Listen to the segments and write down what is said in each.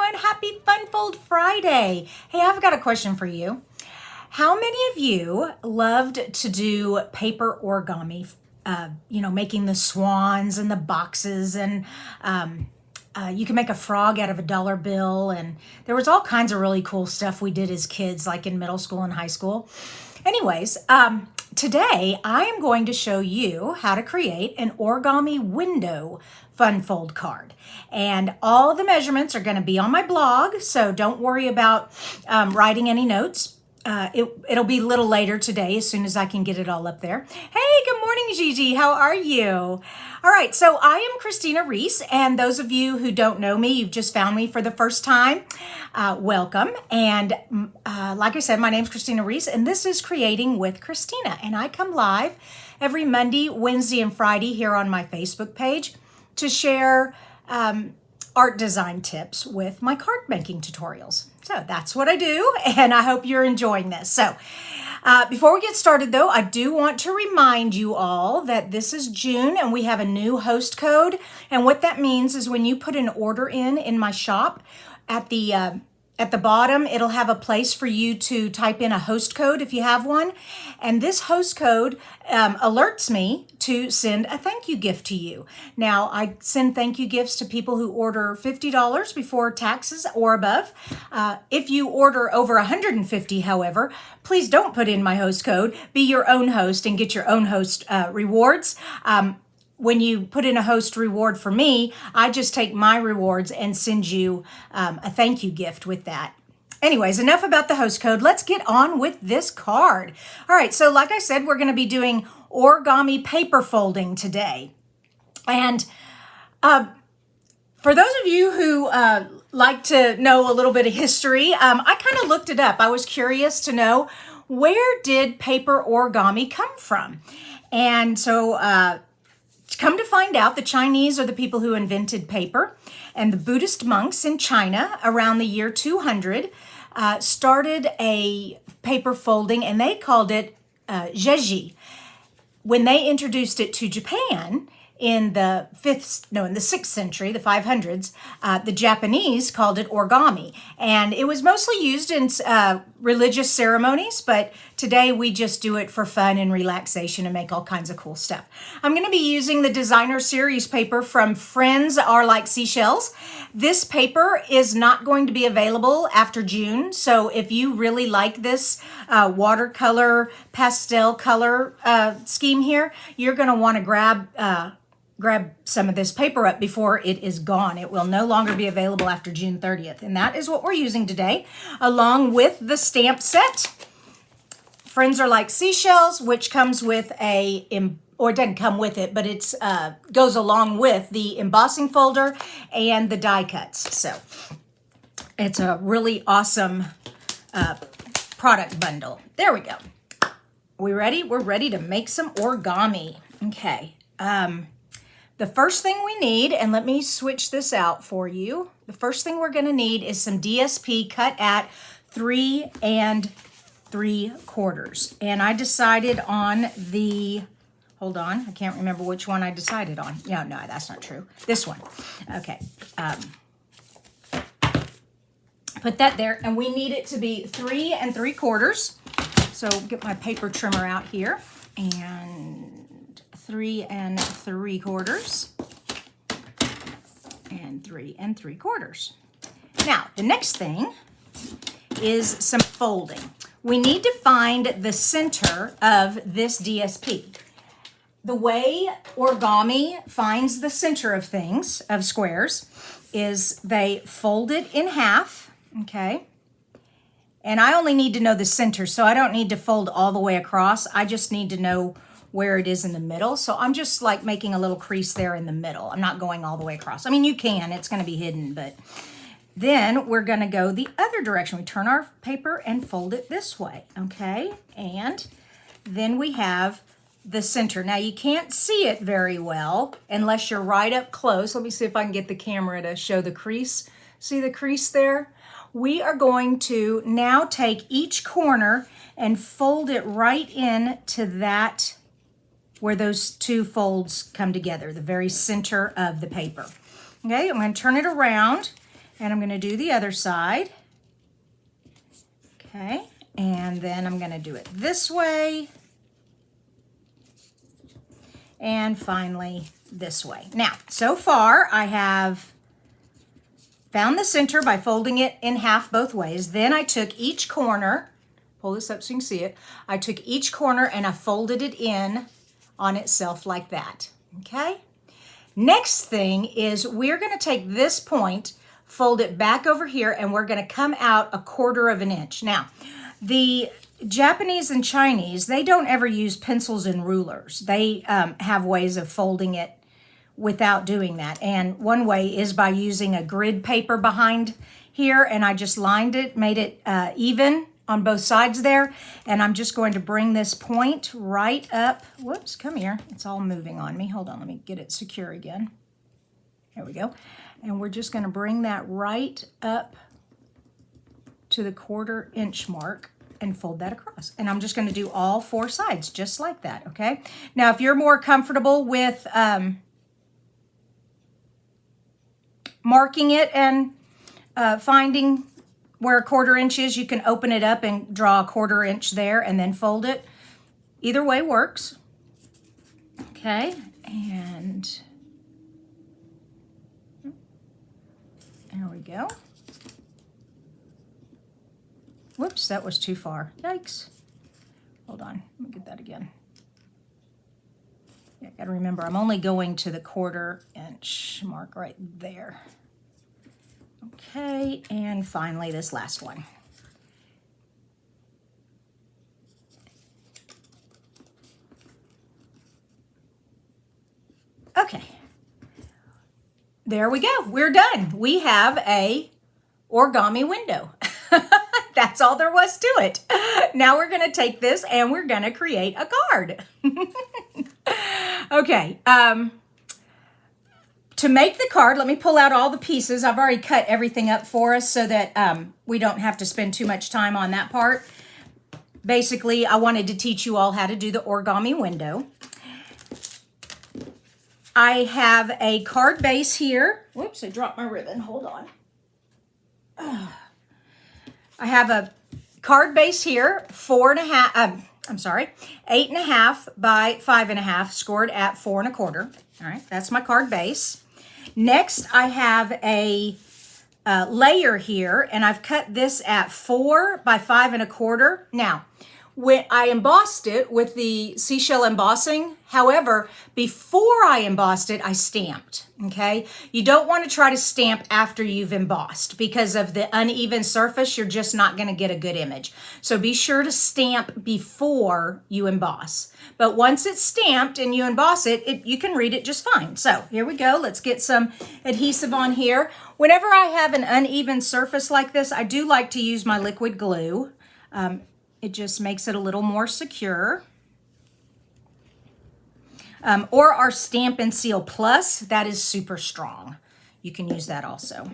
everyone. Happy Funfold Friday. Hey, I've got a question for you. How many of you loved to do paper origami? Making the swans and the boxes, and you can make a frog out of a dollar bill, and there was all kinds of really cool stuff we did as kids, like in middle school and high school. Anyways, today I am going to show you how to create an origami window fun fold card. And all the measurements are going to be on my blog, so don't worry about writing any notes. It'll be a little later today as soon as I can get it all up there. Hey, good morning, Gigi. How are you? All right, so I am Kristina Reese, and those of you who don't know me, you've just found me for the first time, welcome. And like I said, my name's Kristina Reese, and this is Creating with Kristina. And I come live every Monday, Wednesday, and Friday here on my Facebook page to share art design tips with my card making tutorials. So that's what I do, and I hope you're enjoying this. So before we get started though, I do want to remind you all that this is June and we have a new host code. And what that means is when you put an order in my shop, at the bottom, it'll have a place for you to type in a host code if you have one. And this host code alerts me to send a thank you gift to you. Now, I send thank you gifts to people who order $50 before taxes or above. If you order over $150, however, please don't put in my host code. Be your own host and get your own host rewards. When you put in a host reward for me, I just take my rewards and send you a thank you gift with that. Anyways, enough about the host code. Let's get on with this card. All right, so like I said, we're going to be doing origami paper folding today. And for those of you who like to know a little bit of history, I kind of looked it up. I was curious to know, where did paper origami come from? And so come to find out, the Chinese are the people who invented paper, and the Buddhist monks in China around the year 200 started a paper folding, and they called it zheji. When they introduced it to Japan in the 6th century, the 500s, the Japanese called it origami. And it was mostly used in religious ceremonies, but today we just do it for fun and relaxation and make all kinds of cool stuff. I'm going to be using the designer series paper from Friends Are Like Seashells. This paper is not going to be available after June, so if you really like this watercolor pastel color scheme here, you're going to want to grab some of this paper up before it is gone. It will no longer be available after June 30th. And that is what we're using today, along with the stamp set. Friends Are Like Seashells, which comes with or it doesn't come with it, but it's goes along with the embossing folder and the die cuts. So it's a really awesome product bundle. There we go. We ready? We're ready to make some origami. Okay. The first thing we need, and let me switch this out for you. The first thing we're going to need is some DSP cut at 3 3/4. And I decided on hold on, I can't remember which one I decided on. No, that's not true. This one. Okay. Put that there, and we need it to be 3 3/4. So get my paper trimmer out here, and 3 3/4 and 3 3/4. Now, the next thing is some folding. We need to find the center of this DSP. The way origami finds the center of things, of squares, is they fold it in half, okay? And I only need to know the center, so I don't need to fold all the way across. I just need to know where it is in the middle. So I'm just like making a little crease there in the middle. I'm not going all the way across. I mean, you can, it's gonna be hidden, but then we're gonna go the other direction. We turn our paper and fold it this way, okay? And then we have the center. Now you can't see it very well unless you're right up close. Let me see if I can get the camera to show the crease. See the crease there? We are going to now take each corner and fold it right in to that where those two folds come together, the very center of the paper. Okay, I'm going to turn it around And I'm going to do the other side. Okay, and then I'm going to do it this way. And finally, this way. Now, so far, I have found the center by folding it in half both ways. Then I took each corner, pull this up so you can see it. I took each corner and I folded it in on itself like that, okay? Next thing is we're gonna take this point, fold it back over here, and we're gonna come out 1/4 of an inch. Now, the Japanese and Chinese, they don't ever use pencils and rulers. They have ways of folding it without doing that. And one way is by using a grid paper behind here, and I just lined it, made it even on both sides there. And I'm just going to bring this point right up. Whoops, come here. It's all moving on me. Hold on, let me get it secure again. There we go. And we're just going to bring that right up to the 1/4 inch mark and fold that across. And I'm just going to do all 4 sides just like that, okay? Now, if you're more comfortable with marking it and finding where 1/4 inch is, you can open it up and draw 1/4 inch there and then fold it. Either way works. Okay, and there we go. Whoops, that was too far. Yikes. Hold on, let me get that again. Yeah, gotta remember, I'm only going to the 1/4 inch mark right there. Okay, and finally this last one. Okay, there we go. We're done. We have a origami window. That's all there was to it. Now we're going to take this and we're going to create a card. Okay, to make the card, let me pull out all the pieces. I've already cut everything up for us so that we don't have to spend too much time on that part. Basically, I wanted to teach you all how to do the origami window. I have a card base here. Whoops, I dropped my ribbon. Hold on. I have a card base here, 8.5 by 5.5, scored at 4 1/4. All right, that's my card base. Next, I have a layer here, and I've cut this at 4 by 5 1/4. Now, when I embossed it with the seashell embossing, however, before I embossed it, I stamped, okay? You don't want to try to stamp after you've embossed because of the uneven surface. You're just not going to get a good image. So be sure to stamp before you emboss. But once it's stamped and you emboss it, you can read it just fine. So here we go. Let's get some adhesive on here. Whenever I have an uneven surface like this, I do like to use my liquid glue. It just makes it a little more secure. Or our Stamp and Seal Plus, that is super strong. You can use that also.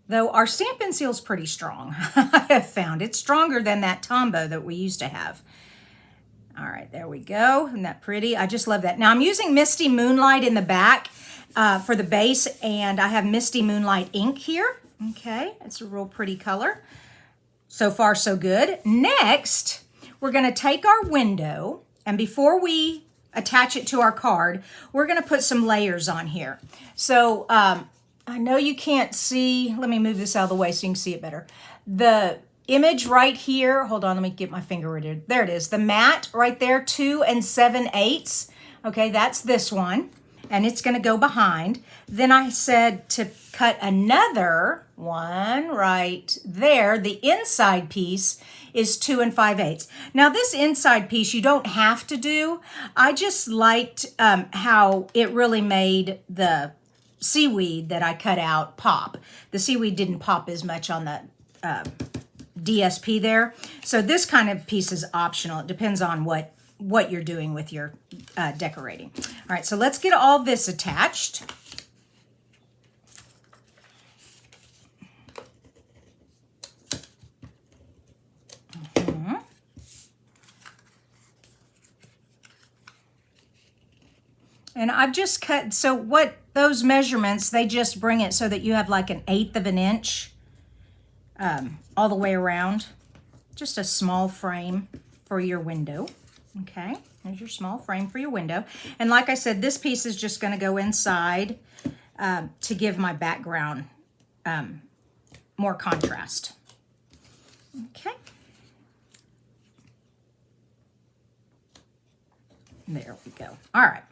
Though our Stamp and Seal is pretty strong, I have found. It's stronger than that Tombow that we used to have. All right, there we go. Isn't that pretty? I just love that. Now I'm using Misty Moonlight in the back for the base, and I have Misty Moonlight ink here. Okay, it's a real pretty color. So far, so good. Next, we're going to take our window, and before we attach it to our card, we're going to put some layers on here. So I know you can't see. Let me move this out of the way so you can see it better. The image right here, hold on, let me get my finger ready. There it is. The mat right there, 2 7/8. Okay, that's this one, and it's going to go behind. Then I said to cut another one right there. The inside piece is 2 5/8. Now this inside piece you don't have to do. I just liked how it really made the seaweed that I cut out pop. The seaweed didn't pop as much on the DSP there. So this kind of piece is optional. It depends on what you're doing with your decorating. All right, so let's get all this attached. And I've just cut, so what those measurements, they just bring it so that you have like 1/8 of an inch all the way around. Just a small frame for your window. Okay, there's your small frame for your window. And like I said, this piece is just going to go inside to give my background more contrast. Okay. There we go. All right.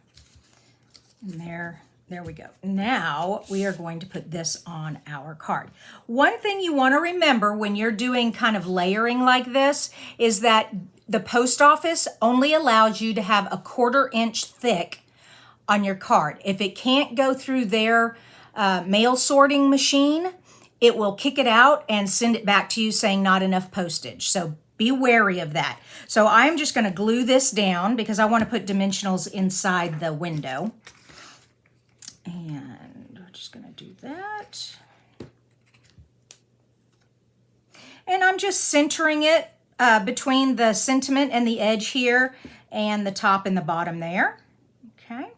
And there we go. Now we are going to put this on our card. One thing you want to remember when you're doing kind of layering like this is that the post office only allows you to have 1/4 inch thick on your card. If it can't go through their mail sorting machine, it will kick it out and send it back to you saying not enough postage. So be wary of that. So I'm just going to glue this down because I want to put dimensionals inside the window. And we're just going to do that. And I'm just centering it between the sentiment and the edge here and the top and the bottom there. Okay.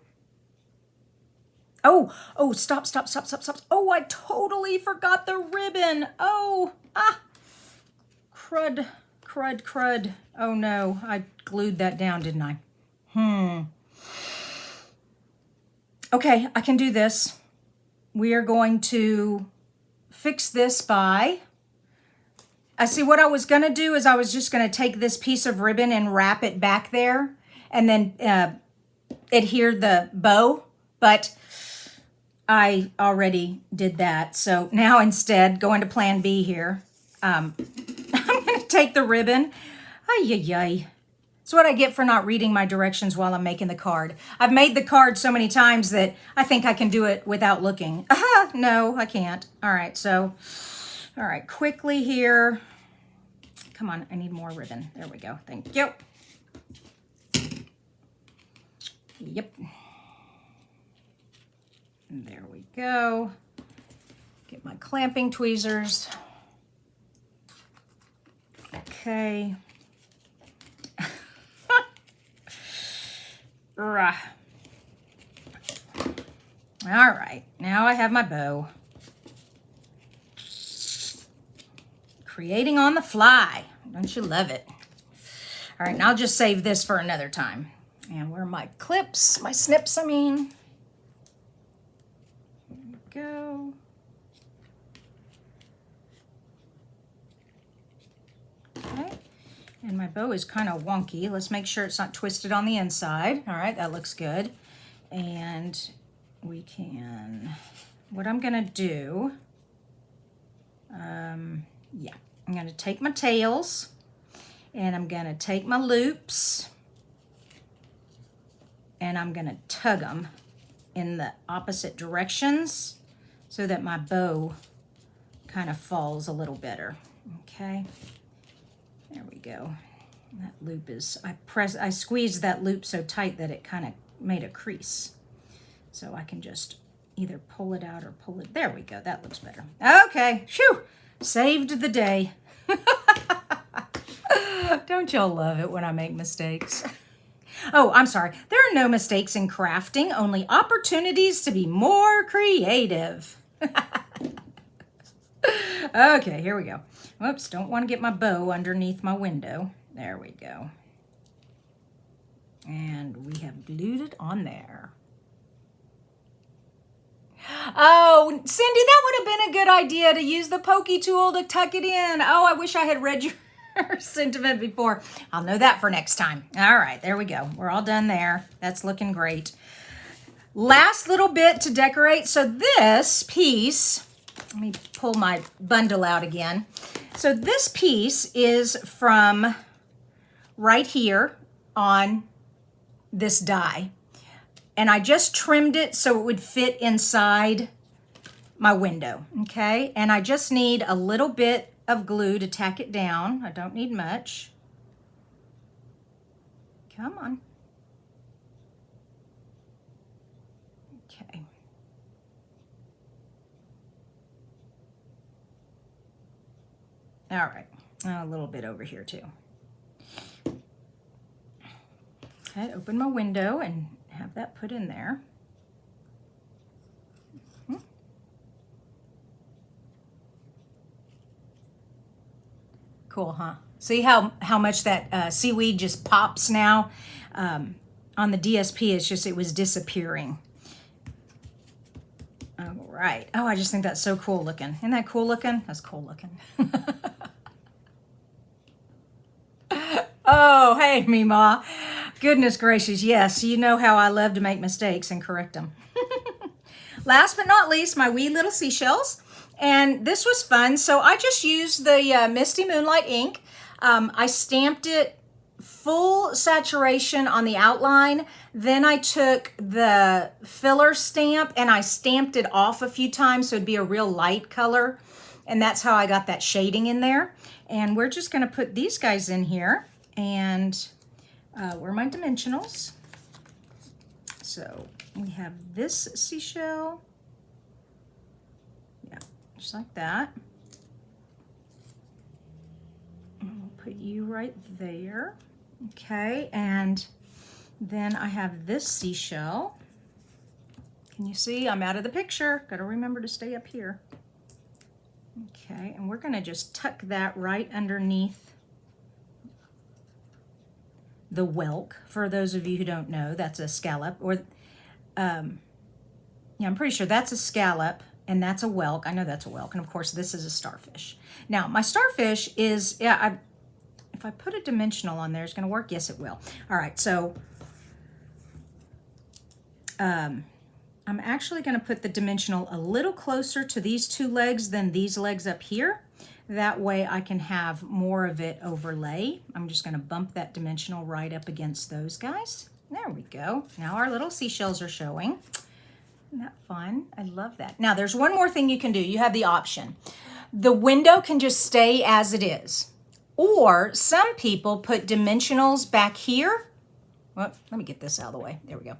Oh, stop. Oh, I totally forgot the ribbon. Oh, crud. Oh no, I glued that down, didn't I? Okay, I can do this. We are going to fix this by, I see what I was gonna do is I was just gonna take this piece of ribbon and wrap it back there and then adhere the bow, but I already did that. So now instead, going to plan B here, I'm gonna take the ribbon. Ay. It's what I get for not reading my directions while I'm making the card. I've made the card so many times that I think I can do it without looking. No, I can't. All right, quickly here. Come on, I need more ribbon. There we go, thank you. Yep. And there we go. Get my clamping tweezers. Okay. All right, now I have my bow. Creating on the fly. Don't you love it? All right, now I'll just save this for another time. And where are my clips, my snips, I mean. There we go. Okay. And my bow is kind of wonky. Let's make sure it's not twisted on the inside. All right, that looks good. And we can, what I'm gonna do, yeah, I'm gonna take my tails and I'm gonna take my loops and I'm gonna tug them in the opposite directions so that my bow kind of falls a little better, okay? There we go. That loop is, I squeezed that loop so tight that it kind of made a crease. So I can just either pull it out or pull it. There we go. That looks better. Okay. Phew. Saved the day. Don't y'all love it when I make mistakes? Oh, I'm sorry. There are no mistakes in crafting, only opportunities to be more creative. Okay, here we go. Whoops, don't want to get my bow underneath my window. There we go. And we have glued it on there. Oh, Cindy, that would have been a good idea to use the pokey tool to tuck it in. Oh, I wish I had read your sentiment before. I'll know that for next time. All right, there we go. We're all done there. That's looking great. Last little bit to decorate. So this piece, let me pull my bundle out again. So this piece is from right here on this die. And I just trimmed it so it would fit inside my window, okay? And I just need a little bit of glue to tack it down. I don't need much. Come on. Okay. All right, a little bit over here too. Okay, open my window and have that put in there. Cool, huh? See how much that seaweed just pops now? On the DSP, it was disappearing. All right. Oh, I just think that's so cool looking. Isn't that cool looking? That's cool looking. Oh, hey, Mima. Goodness gracious, yes. You know how I love to make mistakes and correct them. Last but not least, my wee little seashells. And this was fun. So I just used the Misty Moonlight ink. I stamped it full saturation on the outline. Then I took the filler stamp and I stamped it off a few times so it'd be a real light color. And that's how I got that shading in there. And we're just going to put these guys in here. And where are my dimensionals? So we have this seashell. Yeah, just like that. And we'll put you right there. Okay, and then I have this seashell. Can you see? I'm out of the picture. Got to remember to stay up here. Okay, and we're going to just tuck that right underneath the whelk. For those of you who don't know, that's a scallop. Or, yeah, I'm pretty sure that's a scallop and that's a whelk. I know that's a whelk. And of course, this is a starfish. Now, my starfish is, yeah, if I put a dimensional on there, it's going to work. Yes, it will. All right, so I'm actually going to put the dimensional a little closer to these two legs than these legs up here. That way I can have more of it overlay. I'm just going to bump that dimensional right up against those guys. There we go. Now our little seashells are showing. Isn't that fun? I love that. Now there's one more thing you can do. You have the option. The window can just stay as it is. Or some people put dimensionals back here. Well, let me get this out of the way. There we go.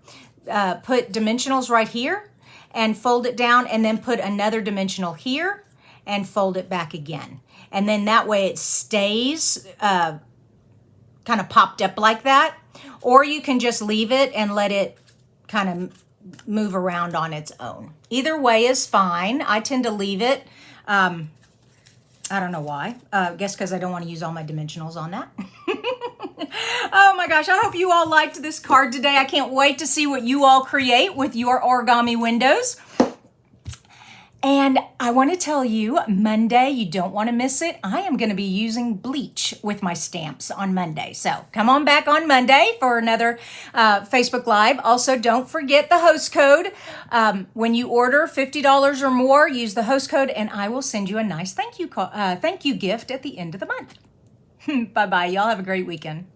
Put dimensionals right here and fold it down and then put another dimensional here and fold it back again. And then that way it stays kind of popped up like that. Or you can just leave it and let it kind of move around on its own. Either way is fine. I tend to leave it. I don't know why. I guess because I don't want to use all my dimensionals on that. Oh my gosh, I hope you all liked this card today. I can't wait to see what you all create with your origami windows. And I want to tell you, Monday, you don't want to miss it. I am going to be using bleach with my stamps on Monday. So come on back on Monday for another Facebook Live. Also, don't forget the host code. When you order $50 or more, use the host code and I will send you a nice thank you gift at the end of the month. Bye-bye. Y'all have a great weekend.